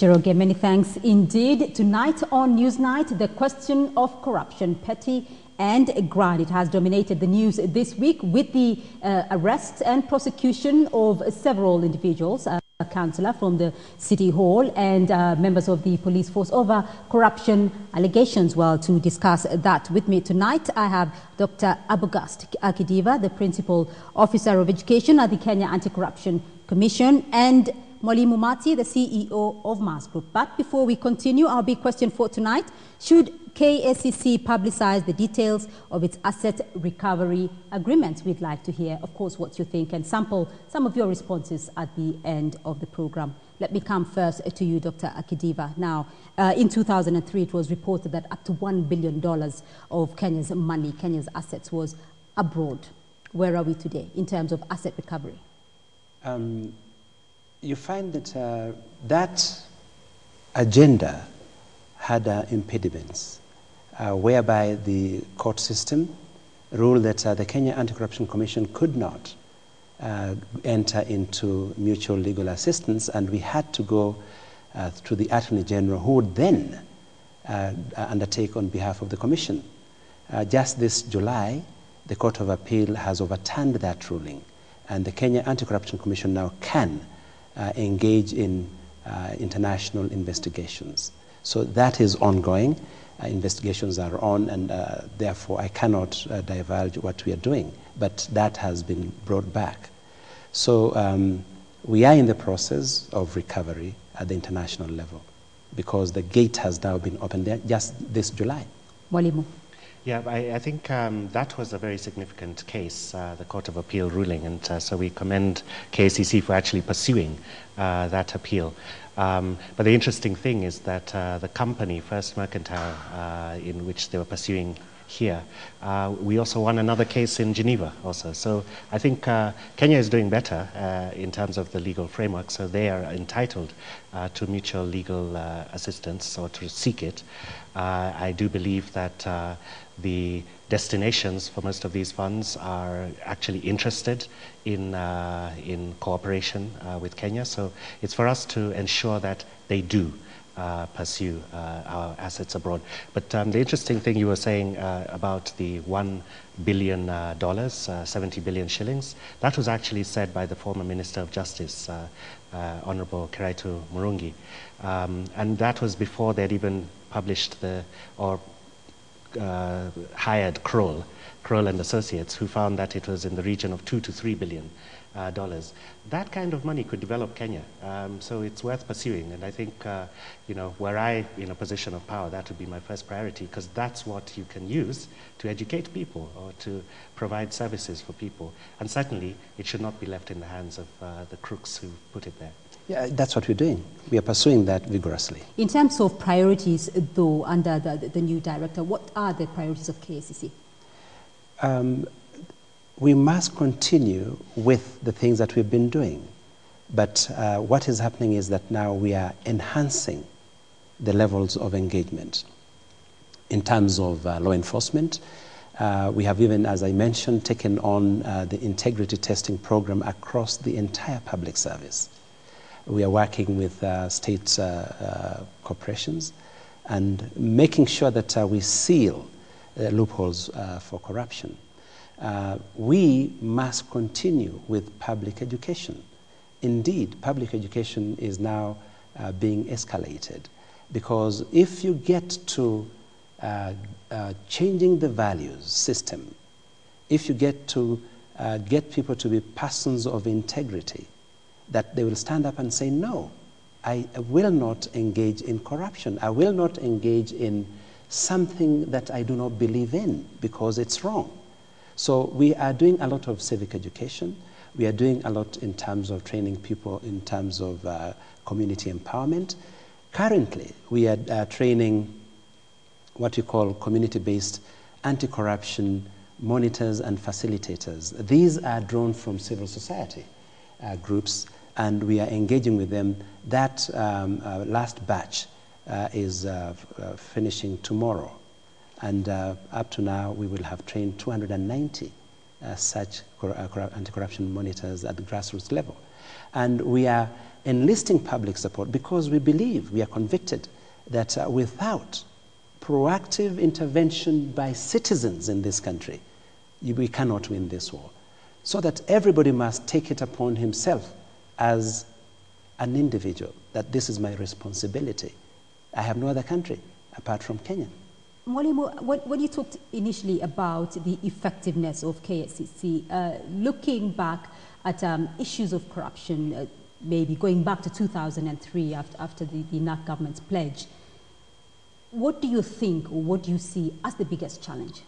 Jeroge, many thanks indeed. Tonight on Newsnight, the question of corruption, petty and grand. It has dominated the news this week with the arrest and prosecution of several individuals, a councillor from the City Hall and members of the police force over corruption allegations. Well, to discuss that with me tonight, I have Dr. Abogast Akidiva, the Principal Officer of Education at the Kenya Anti-Corruption Commission, and Mwalimu Mati, the CEO of Mars Group. But before we continue, our big question for tonight: should KSCC publicize the details of its asset recovery agreements? We'd like to hear, of course, what you think and sample some of your responses at the end of the program. Let me come first to you, Dr. Akidiva. Now, in 2003, it was reported that up to $1 billion of Kenya's money, Kenya's assets, was abroad. Where are we today in terms of asset recovery? You find that that agenda had impediments, whereby the court system ruled that the Kenya Anti-Corruption Commission could not enter into mutual legal assistance, and we had to go to the Attorney General, who would then undertake on behalf of the Commission. Just this July, the Court of Appeal has overturned that ruling, and the Kenya Anti-Corruption Commission now can engage in international investigations. So that is ongoing. Investigations are on, and therefore I cannot divulge what we are doing, but that has been brought back. So we are in the process of recovery at the international level, because the gate has now been opened there just this July. Mwalimu. Yeah, I think that was a very significant case, the Court of Appeal ruling, and so we commend KCC for actually pursuing that appeal. But the interesting thing is that the company, First Mercantile, in which they were pursuing here, we also won another case in Geneva also. So I think Kenya is doing better in terms of the legal framework, so they are entitled to mutual legal assistance, or to seek it. I do believe that the destinations for most of these funds are actually interested in cooperation with Kenya. So it's for us to ensure that they do pursue our assets abroad. But the interesting thing you were saying about the $1 billion, 70 billion shillings, that was actually said by the former Minister of Justice, Honorable Kiraitu Murungi. And that was before they'd even published hired Kroll and Associates, who found that it was in the region of $2 to $3 billion. That kind of money could develop Kenya, so it's worth pursuing. And I think, were I in a position of power, that would be my first priority, because that's what you can use to educate people or to provide services for people. And certainly, it should not be left in the hands of the crooks who put it there. Yeah, that's what we're doing. We are pursuing that vigorously. In terms of priorities, though, under the new director, what are the priorities of KCC? We must continue with the things that we've been doing. But what is happening is that now we are enhancing the levels of engagement. In terms of law enforcement, we have even, as I mentioned, taken on the integrity testing program across the entire public service. We are working with state corporations and making sure that we seal loopholes for corruption. We must continue with public education. Indeed, public education is now being escalated, because if you get to changing the values system, if you get to get people to be persons of integrity, that they will stand up and say, no, I will not engage in corruption. I will not engage in something that I do not believe in, because it's wrong. So we are doing a lot of civic education. We are doing a lot in terms of training people in terms of community empowerment. Currently, we are training what we call community-based anti-corruption monitors and facilitators. These are drawn from civil society groups, and we are engaging with them. That last batch is finishing tomorrow. And up to now, we will have trained 290 such anti-corruption monitors at the grassroots level. And we are enlisting public support because we believe, we are convicted that without proactive intervention by citizens in this country, we cannot win this war. So that everybody must take it upon himself as an individual, that this is my responsibility. I have no other country apart from Kenya. Mwalimu, when you talked initially about the effectiveness of KSCC, looking back at issues of corruption, maybe going back to 2003 after the NAC government's pledge, what do you think or what do you see as the biggest challenge?